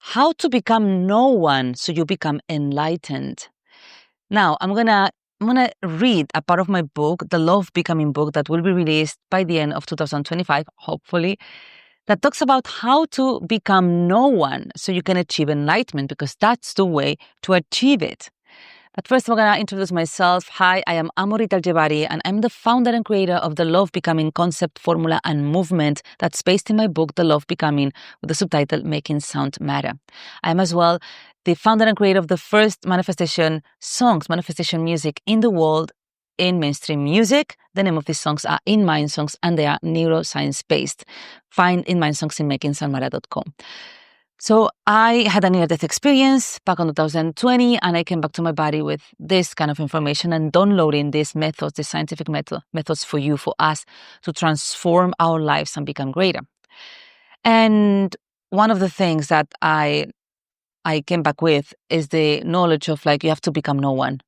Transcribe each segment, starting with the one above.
how to become no one so you become enlightened. Now, I'm gonna read a part of my book, the Law of Becoming book, that will be released by the end of 2025, hopefully, that talks about how to become no one so you can achieve enlightenment, because that's the way to achieve it. But first, I'm going to introduce myself. Hi, I am Amorit Aljebari, and I'm the founder and creator of the Law of Becoming concept, formula, and movement that's based in my book, The Law of Becoming, with the subtitle Making Sound Matter. I am as well the founder and creator of the first manifestation music in the world in mainstream music. The name of these songs are In Mind Songs, and they are neuroscience-based. Find In Mind Songs in makingsoundmatter.com. So I had a near-death experience back in 2020, and I came back to my body with this kind of information and downloading these methods, the scientific methods for you, for us, to transform our lives and become greater. And one of the things that I came back with is the knowledge of, like, you have to become no one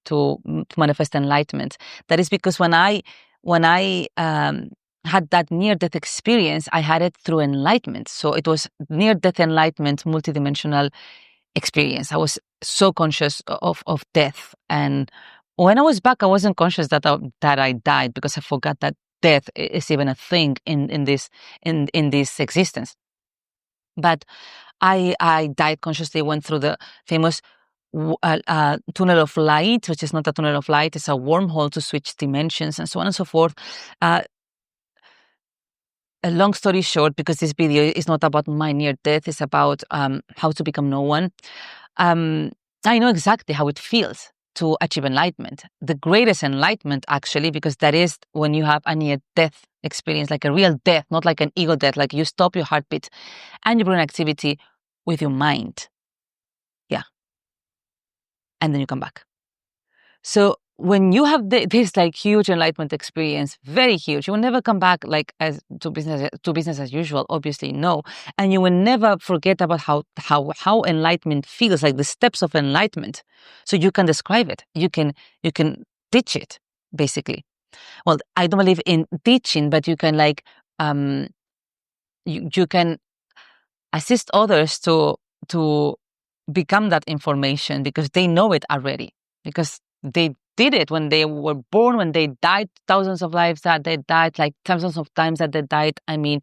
to manifest enlightenment. That is because when I had that near-death experience, I had it through enlightenment. So it was near-death enlightenment, multidimensional experience. I was so conscious of death. And when I was back, I wasn't conscious that I died, because I forgot that death is even a thing in this existence. But I died consciously, went through the famous tunnel of light, which is not a tunnel of light, it's a wormhole to switch dimensions, and so on and so forth. A long story short, because this video is not about my near death, it's about how to become no one. I know exactly how it feels to achieve enlightenment. The greatest enlightenment, actually, because that is when you have a near death experience, like a real death, not like an ego death, like you stop your heartbeat and your brain activity with your mind. Yeah. And then you come back. So when you have this like huge enlightenment experience, very huge, you will never come back like to business as usual. Obviously, no, and you will never forget about how enlightenment feels, like the steps of enlightenment. So you can describe it. You can teach it, basically. Well, I don't believe in teaching, but you can you can assist others to become that information, because they know it already, because they did it when they were born, when they died, thousands of lives that they died, like thousands of times that they died, I mean,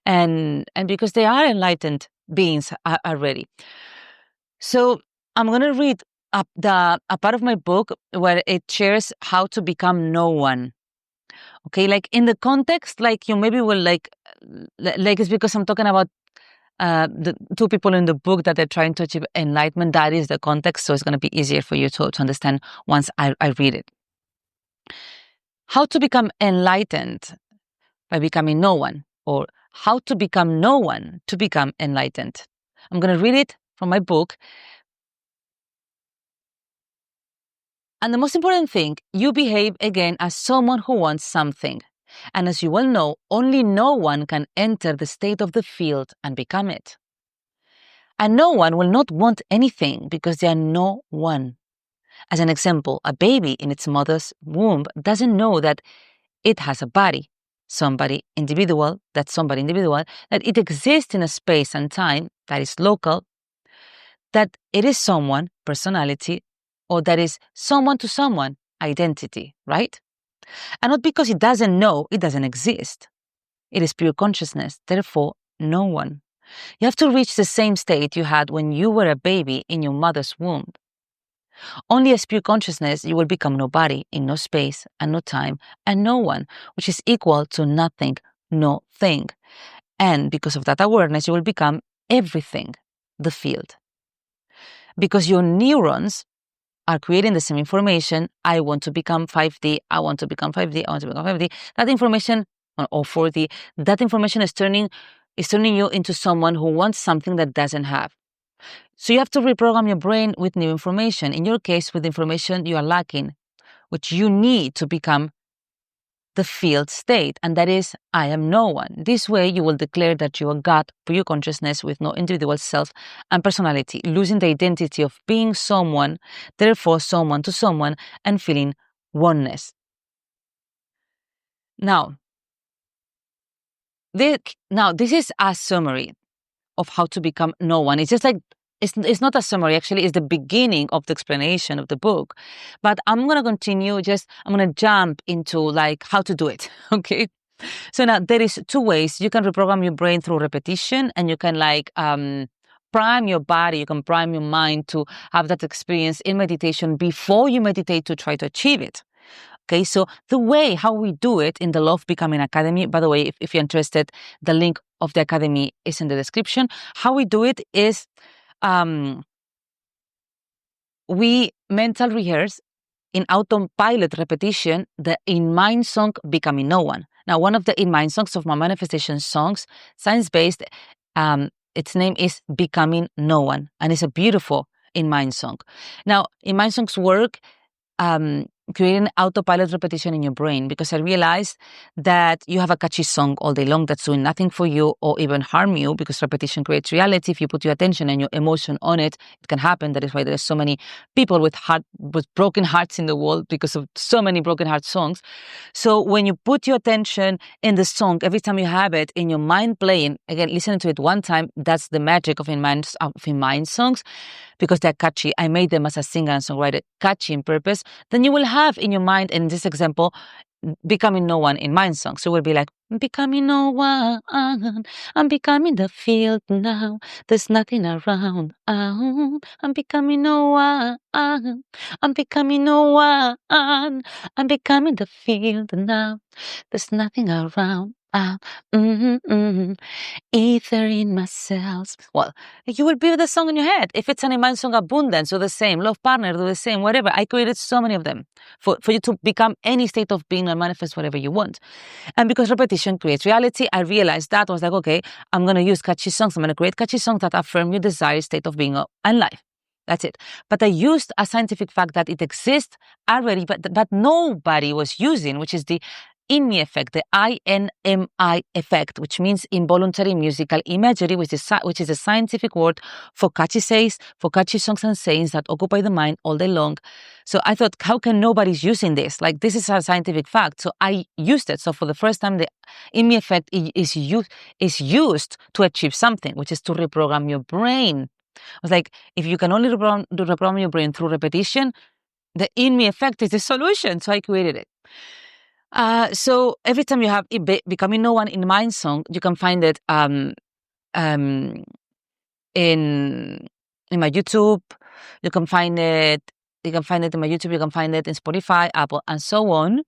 and because they are enlightened beings already. So I'm going to read a part of my book where it shares how to become no one. Okay, like in the context, like you maybe will like it's because I'm talking about the two people in the book that are trying to achieve enlightenment. That is the context, so it's going to be easier for you to understand once I read it. How to become enlightened by becoming no one, or how to become no one to become enlightened. I'm going to read it from my book. And the most important thing, you behave again as someone who wants something. And as you well know, only no one can enter the state of the field and become it. And no one will not want anything because they are no one. As an example, a baby in its mother's womb doesn't know that it has a body, somebody individual, that it exists in a space and time that is local, that it is someone, personality, or that is someone to someone, identity, right? And not because it doesn't know, it doesn't exist. It is pure consciousness, therefore, no one. You have to reach the same state you had when you were a baby in your mother's womb. Only as pure consciousness you will become nobody in no space and no time and no one, which is equal to nothing, no thing. And because of that awareness, you will become everything, the field. Because your neurons are creating the same information. I want to become 5D, I want to become 5D, I want to become 5D. That information, or 4D, that information is turning you into someone who wants something that doesn't have. So you have to reprogram your brain with new information. In your case, with information you are lacking, which you need to become the field state, and that is, I am no one. This way you will declare that you are God, pure consciousness with no individual self and personality, losing the identity of being someone, therefore someone to someone, and feeling oneness. Now, this is a summary of how to become no one. It's just like, it's not a summary, actually, it's the beginning of the explanation of the book. But I'm going to continue, I'm going to jump into like how to do it, okay? So now there is two ways. You can reprogram your brain through repetition, and you can like prime your body, you can prime your mind to have that experience in meditation before you meditate to try to achieve it. Okay, so the way how we do it in the Love Becoming Academy, by the way, if you're interested, the link of the academy is in the description. How we do it is we mental rehearse in autopilot repetition the In Mind song Becoming No One. Now, one of the In Mind songs of my manifestation songs, science-based, its name is Becoming No One, and it's a beautiful In Mind song. Now, In Mind songs work creating autopilot repetition in your brain, because I realized that you have a catchy song all day long that's doing nothing for you or even harm you, because repetition creates reality. If you put your attention and your emotion on it, it can happen. That is why there are so many people with broken hearts in the world, because of so many broken heart songs. So when you put your attention in the song, every time you have it in your mind playing, again, listening to it one time, that's the magic of In Mind songs, because they're catchy. I made them as a singer and songwriter, catchy in purpose. Then you will have in your mind, in this example, Becoming No One In Mind song. So it will be like, becoming no one, I'm becoming the field now, there's nothing around, I'm becoming no one, I'm becoming no one, I'm becoming the field now, there's nothing around, ether in my cells. Well, you will build the song in your head. If it's an In Mind song, Abundance, do the same. Love Partner, do the same. Whatever. I created so many of them for you to become any state of being and manifest whatever you want. And because repetition creates reality, I realized that. I was like, okay, I'm going to use catchy songs. I'm going to create catchy songs that affirm your desired state of being and life. That's it. But I used a scientific fact that it exists already, but nobody was using, which is the INMI effect, the INMI effect, which means involuntary musical imagery, which is a scientific word for catchy songs and sayings that occupy the mind all day long. So I thought, how can nobody's using this? Like, this is a scientific fact. So I used it. So for the first time, the INMI effect is used to achieve something, which is to reprogram your brain. I was like, if you can only reprogram your brain through repetition, the INMI effect is the solution. So I created it. So every time you have Becoming No One In Mind song, you can find it in my YouTube. You can find it in my YouTube. You can find it in Spotify, Apple, and so on.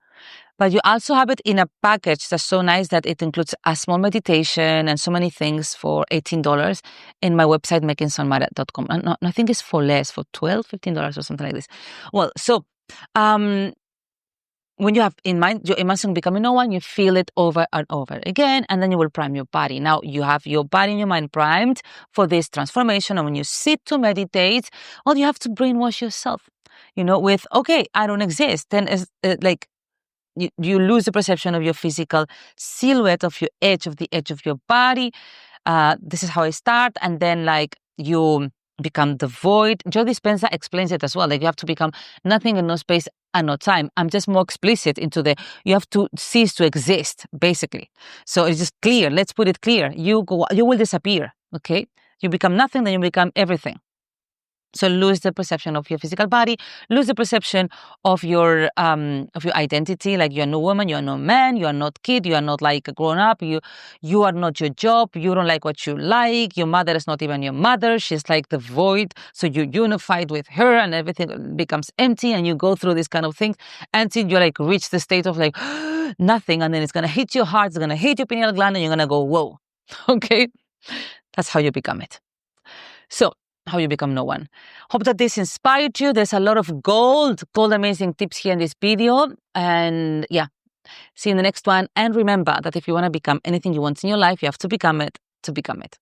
But you also have it in a package that's so nice that it includes a small meditation and so many things for $18 in my website, makingsunmatter.com. And I think it's for less, for $12, $15 or something like this. Well, so when you have in mind your In Mind song Becoming No One, you feel it over and over again, and then you will prime your body. Now you have your body and your mind primed for this transformation. And when you sit to meditate, well, you have to brainwash yourself, with, okay, I don't exist. Then it's like you lose the perception of your physical silhouette, of your edge of your body. This is how I start. And then like you become the void. Joe Dispenza explains it as well. Like you have to become nothing and no space and no time. I'm just more explicit into you have to cease to exist, basically. So it's just clear. Let's put it clear. You will disappear. Okay. You become nothing, then you become everything. So lose the perception of your physical body, lose the perception of your identity. Like you are no woman, you are no man, you are not kid, you are not like a grown up, you are not your job, you don't like what you like, your mother is not even your mother, she's like the void. So you're unified with her and everything becomes empty, and you go through this kind of things until you like reach the state of like nothing, and then it's gonna hit your heart, it's gonna hit your pineal gland, and you're gonna go, whoa. Okay? That's how you become it. So how you become no one. Hope that this inspired you. There's a lot of gold amazing tips here in this video. And yeah, see you in the next one. And remember that if you want to become anything you want in your life, you have to become it to become it.